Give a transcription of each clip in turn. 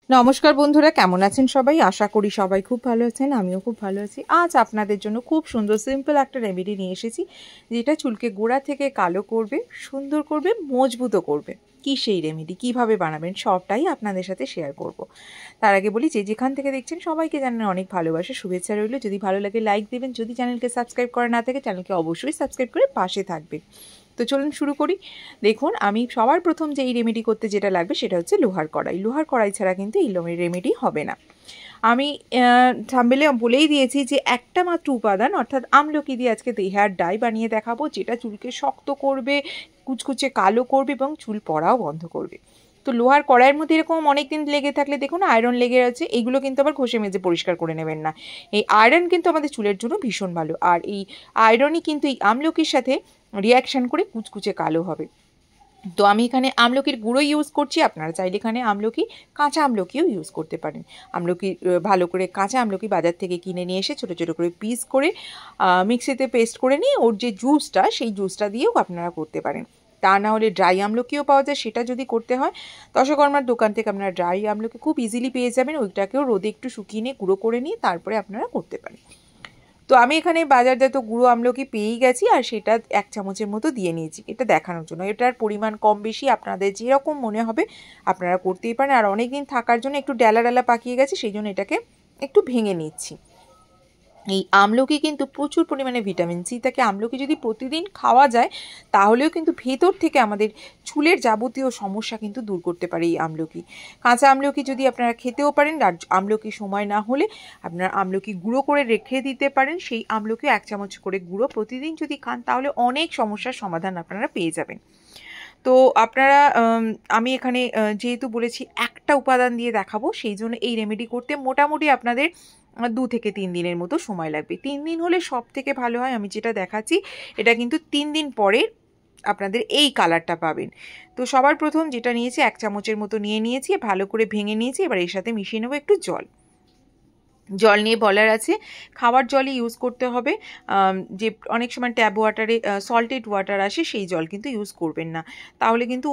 নমস্কার বন্ধুরা, কেমন আছেন সবাই? আশা করি সবাই খুব ভালো আছেন। আমিও খুব ভালো আছি। আজ আপনাদের জন্য খুব সুন্দর সিম্পল একটা রেমেডি নিয়ে এসেছি, যেটা চুলকে গোড়া থেকে কালো করবে, সুন্দর করবে, মজবুতও করবে। কি সেই রেমেডি, কিভাবে বানাবেন, সবটাই আপনাদের সাথে শেয়ার করব। তার আগে বলি, যে যেখান থেকে দেখছেন সবাইকে জানান অনেক ভালোবাসা, শুভেচ্ছা রইল। যদি ভালো লাগে লাইক দেবেন, যদি চ্যানেলকে সাবস্ক্রাইব করা না থাকে চ্যানেলকে অবশ্যই সাবস্ক্রাইব করে পাশে থাকবেন। তো চলুন শুরু করি। দেখুন, আমি সবার প্রথম যে এই রেমেডি করতে যেটা লাগবে সেটা হচ্ছে লোহার কড়াই। লোহার কড়াই ছাড়া কিন্তু এই রেমেডি হবে না। আমি থাম্বনেলে বলেই দিয়েছি যে একটা মাত্র উপাদান, অর্থাৎ আমলকি দিয়ে আজকে হেয়ার ডাই বানিয়ে দেখাবো, যেটা চুলকে শক্ত করবে, কুচকুচে কালো করবে এবং চুল পড়াও বন্ধ করবে। তো লোহার কড়াইয়ের মধ্যে এরকম অনেক দিন লেগে থাকলে দেখুন আয়রন লেগে আছে, এগুলো কিন্তু আবার ঘষে মেজে পরিষ্কার করে নেবেন না। এই আয়রন কিন্তু আমাদের চুলের জন্য ভীষণ ভালো, আর এই আয়রনই কিন্তু এই আমলকির সাথে রিয়াকশান করে কুচকুচে কালো হবে। তো আমি এখানে আমলকির গুঁড়ো ইউজ করছি, আপনারা চাইলে এখানে কাঁচা আমলকিও ইউজ করতে পারেন। আমলকি ভালো করে কাঁচা আমলকি বাজার থেকে কিনে নিয়ে এসে ছোটো ছোটো করে পিস করে মিক্সিতে পেস্ট করে নিয়ে ওর যে জুসটা, সেই জুসটা দিয়েও আপনারা করতে পারেন। তা না হলে ড্রাই আমলকিও পাওয়া যায়, সেটা যদি করতে হয় দশকর্মার দোকান থেকে আপনারা ড্রাই আমলকি খুব ইজিলি পেয়ে যাবেন। ওইটাকেও রোদে একটু শুকিয়ে নিয়ে গুঁড়ো করে নিয়ে তারপরে আপনারা করতে পারেন। তো আমি এখানে বাজারজাত গুঁড়ো আমলকি পেয়েই গেছি, আর সেটা 1 চামচের মতো দিয়ে নিয়েছি, এটা দেখানোর জন্য। এটার পরিমাণ কম বেশি আপনাদের যেরকম মনে হবে আপনারা করতেই পারেন। আর অনেক দিন থাকার জন্য একটু ডালা ডালা পাকিয়ে গেছে, সেই জন্য এটাকে একটু ভেঙে নিচ্ছি। এই আমলকি কিন্তু প্রচুর পরিমাণে ভিটামিন সি থাকে। আমলকি যদি প্রতিদিন খাওয়া যায় তাহলেও কিন্তু ভেতর থেকে আমাদের চুলের যাবতীয় সমস্যা কিন্তু দূর করতে পারে এই আমলকি। কাঁচা আমলকি যদি আপনারা খেতেও পারেন, আর আমলকি সময় না হলে আপনারা আমলকি গুঁড়ো করে রেখে দিতে পারেন। সেই আমলকি 1 চামচ করে গুঁড়ো প্রতিদিন যদি খান তাহলে অনেক সমস্যার সমাধান আপনারা পেয়ে যাবেন। তো আপনারা আমি এখানে যেহেতু বলেছি একটা উপাদান দিয়ে দেখাবো, সেই জন্য এই রেমেডি করতে মোটামুটি আপনাদের 2 থেকে 3 দিনের মতো সময় লাগবে। 3 দিন হলে সব থেকে ভালো হয়। আমি যেটা দেখাচ্ছি এটা কিন্তু 3 দিন পরে আপনাদের এই কালারটা পাবেন। তো সবার প্রথম যেটা নিয়েছি 1 চামচের মতো নিয়েছি, ভালো করে ভেঙে নিয়েছি। এবার এর সাথে মিশিয়ে নেবো একটু জল নিয়ে বলার আছে খাওয়ার জলই ইউজ করতে হবে। যে অনেক সময় ট্যাপ ওয়াটারে সল্টেড ওয়াটার আসে, সেই জল কিন্তু ইউজ করবেন না, তাহলে কিন্তু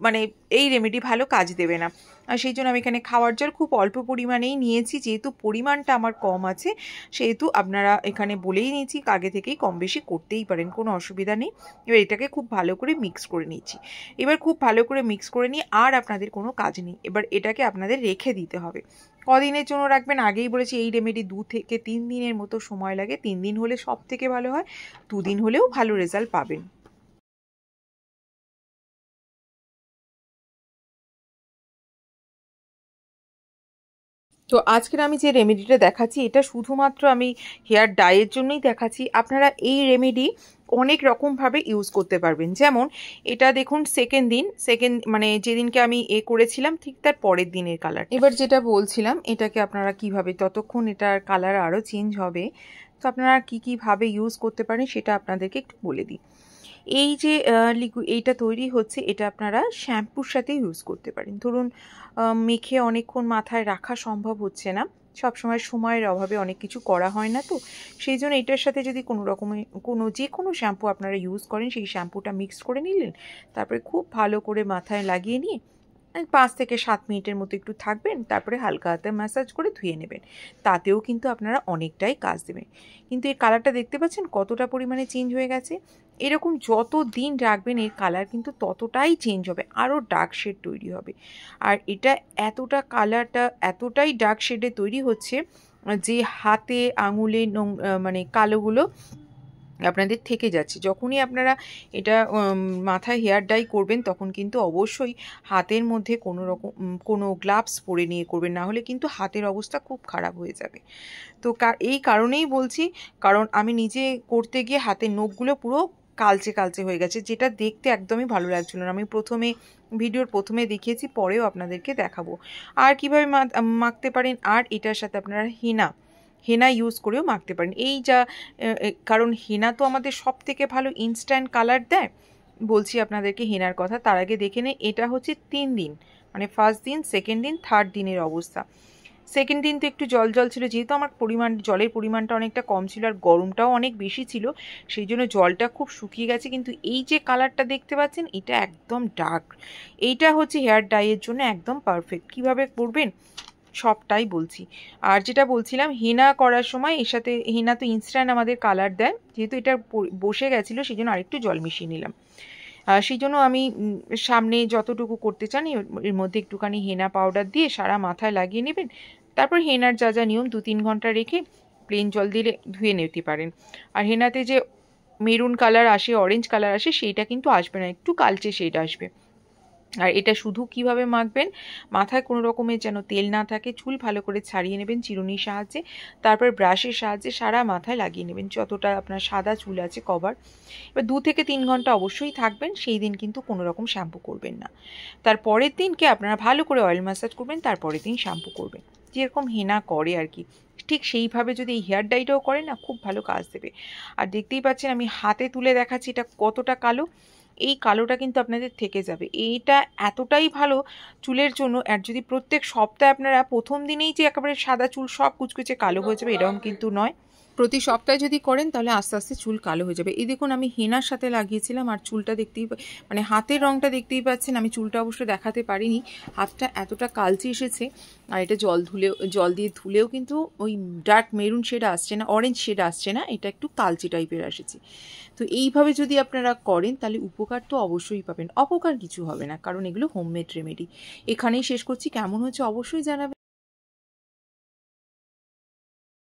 মানে এই রেমেডি ভালো কাজ দেবে না। আর সেই জন্য আমি এখানে খাওয়ার জল খুব অল্প পরিমাণেই নিয়েছি, যেহেতু পরিমাণটা আমার কম আছে সেহেতু আপনারা এখানে বলেই নিয়েছি আগে থেকেই কম বেশি করতেই পারেন, কোনো অসুবিধা নেই। এবার এটাকে খুব ভালো করে মিক্স করে নিচ্ছি। এবার খুব ভালো করে মিক্স করে নিয়ে আর আপনাদের কোনো কাজ নেই, এবার এটাকে আপনাদের রেখে দিতে হবে। কদিনের জন্য রাখবেন আগেই বলেছি, এই রেমেডি 2 থেকে 3 দিনের মতো সময় লাগে। 3 দিন হলে সব থেকে ভালো হয়, 2 দিন হলেও ভালো রেজাল্ট পাবেন। তো আজকের আমি যে রেমেডিটা দেখাচ্ছি এটা শুধুমাত্র আমি হেয়ার ডাইয়ের জন্যই দেখাচ্ছি। আপনারা এই রেমেডি অনেক রকমভাবে ইউজ করতে পারবেন। যেমন এটা দেখুন সেকেন্ড মানে যেদিনকে আমি করেছিলাম ঠিক তার পরের দিনের কালার। এবার যেটা বলছিলাম, এটাকে আপনারা কিভাবে, ততক্ষণ এটার কালার আরও চেঞ্জ হবে, তো আপনারা কীভাবে ইউজ করতে পারেন সেটা আপনাদেরকে একটু বলে দিই। এই যে এইটা তৈরি হচ্ছে, এটা আপনারা শ্যাম্পুর সাথে ইউজ করতে পারেন। ধরুন মেখে অনেকক্ষণ মাথায় রাখা সম্ভব হচ্ছে না, সবসময় সময়ের অভাবে অনেক কিছু করা হয় না, তো সেই জন্য এটার সাথে যদি কোনো রকমের যে কোনো শ্যাম্পু আপনারা ইউজ করেন, সেই শ্যাম্পুটা মিক্স করে নিলেন, তারপরে খুব ভালো করে মাথায় লাগিয়ে নিয়ে 5 থেকে 7 মিনিটের মতো একটু থাকবেন, তারপরে হালকা হাতে ম্যাসাজ করে ধুয়ে নেবেন। তাতেও কিন্তু আপনারা অনেকটাই কাজ দেবেন। কিন্তু এই কালারটা দেখতে পাচ্ছেন কতটা পরিমাণে চেঞ্জ হয়ে গেছে। এরকম যত দিন রাখবেন এর কালার কিন্তু ততটাই চেঞ্জ হবে, আরও ডার্ক শেড তৈরি হবে। আর এটা কালারটা এতটাই ডার্ক শেডে তৈরি হচ্ছে যে হাতে আঙুলে মানে কালোগুলো আপনাদের থেকে যাচ্ছে। যখনই আপনারা এটা মাথায় হেয়ার ডাই করবেন তখন কিন্তু অবশ্যই হাতের মধ্যে কোনো গ্লাভস পরে নিয়ে করবেন, না হলে কিন্তু হাতের অবস্থা খুব খারাপ হয়ে যাবে। তো এই কারণেই বলছি, কারণ আমি নিজে করতে গিয়ে হাতের নখগুলো পুরো কালচে হয়ে গেছে, যেটা দেখতে একদমই ভালো লাগছিল না। আমি ভিডিওর প্রথমে দেখিয়েছি, পরেও আপনাদেরকে দেখাবো। আর কীভাবে মাখতে পারেন, আর এটার সাথে আপনারা হেনা ইউজ করেও মাখতে পারেন। কারণ হেনা তো আমাদের সব থেকে ভালো ইনস্ট্যান্ট কালার দেয়। বলছি আপনাদেরকে হেনার কথা, তার আগে দেখে নিন এটা হচ্ছে 3 দিন, মানে ফার্স্ট দিন, সেকেন্ড দিন, থার্ড দিনের অবস্থা। সেকেন্ড দিন তো একটু জল জল ছিল, যেহেতু আমার জলের পরিমাণটা অনেকটা কম ছিল আর গরমটাও অনেক বেশি ছিল, সেই জন্য জলটা খুব শুকিয়ে গেছে। কিন্তু এই যে কালারটা দেখতে পাচ্ছেন, এটা একদম ডার্ক, এইটা হচ্ছে হেয়ার ডাইয়ের জন্য একদম পারফেক্ট। কিভাবে করবেন সবটাই বলছি। আর যেটা বলছিলাম, হেনা করার সময় এর সাথে, হেনা তো ইনস্ট্যান্ট আমাদের কালার দেয়, যেহেতু এটা বসে গেছিলো সেই জন্য আরেকটু জল মিশিয়ে নিলাম। সেই জন্য আমি সামনে যতটুকু করতে চান এর মধ্যে একটুখানি হেনা পাউডার দিয়ে সারা মাথায় লাগিয়ে নেবেন। তারপর হেনার যা যা নিয়ম 2-3 ঘন্টা রেখে প্লেন জল দিয়ে ধুয়ে নিতে পারেন। আর হেনাতে যে মেরুন কালার আসে, অরেঞ্জ কালার আসে, সেইটা কিন্তু আসবে না, একটু কালচে শেড আসবে। আর এটা শুধু কিভাবে মাখবেন, মাথায় কোনো রকমের যেন তেল না থাকে, চুল ভালো করে ছাড়িয়ে নেবেন চিরুনির সাহায্যে, তারপর ব্রাশের সাহায্যে সারা মাথায় লাগিয়ে নেবেন যতটা আপনার সাদা চুল আছে কভার। এবার 2 থেকে 3 ঘন্টা অবশ্যই থাকবেন, সেই দিন কিন্তু কোনো রকম শ্যাম্পু করবেন না। তার পরের দিনকে আপনারা ভালো করে অয়েল ম্যাসাজ করবেন, তারপরের দিন শ্যাম্পু করবেন, যেরকম হেনা করে আর কি, ঠিক সেইভাবে যদি এই হেয়ার ডাইটাও করেন না, খুব ভালো কাজ দেবে। আর দেখতেই পাচ্ছেন আমি হাতে তুলে দেখাচ্ছি এটা কতটা কালো, এই কালোটা কিন্তু আপনাদের থেকে যাবে। এইটা এতটাই ভালো চুলের জন্য। আর যদি প্রত্যেক সপ্তাহে আপনারা প্রথম দিনেই যে একেবারে সাদা চুল সব কুচকুচে কালো হয়ে যাবে, এরকম কিন্তু নয়। প্রতি সপ্তাহে যদি করেন তাহলে আস্তে আস্তে চুল কালো হয়ে যাবে। এই দেখুন আমি হেনার সাথে লাগিয়েছিলাম, আর চুলটা দেখতেই মানে হাতের রঙটা দেখতেই পাচ্ছেন। আমি চুলটা অবশ্য দেখাতে পারিনি, হাতটা এতটা কালচে এসেছে। আর এটা জল দিয়ে ধুলেও কিন্তু ওই ডার্ক মেরুন শেড আসছে না, অরেঞ্জ শেড আসছে না, এটা একটু কালচে টাইপের এসেছে। তো এইভাবে যদি আপনারা করেন তাহলে উপকার তো অবশ্যই পাবেন, অপকার কিছু হবে না, কারণ এগুলো হোমমেড রেমেডি। এখানেই শেষ করছি, কেমন হচ্ছে অবশ্যই জানাবেন।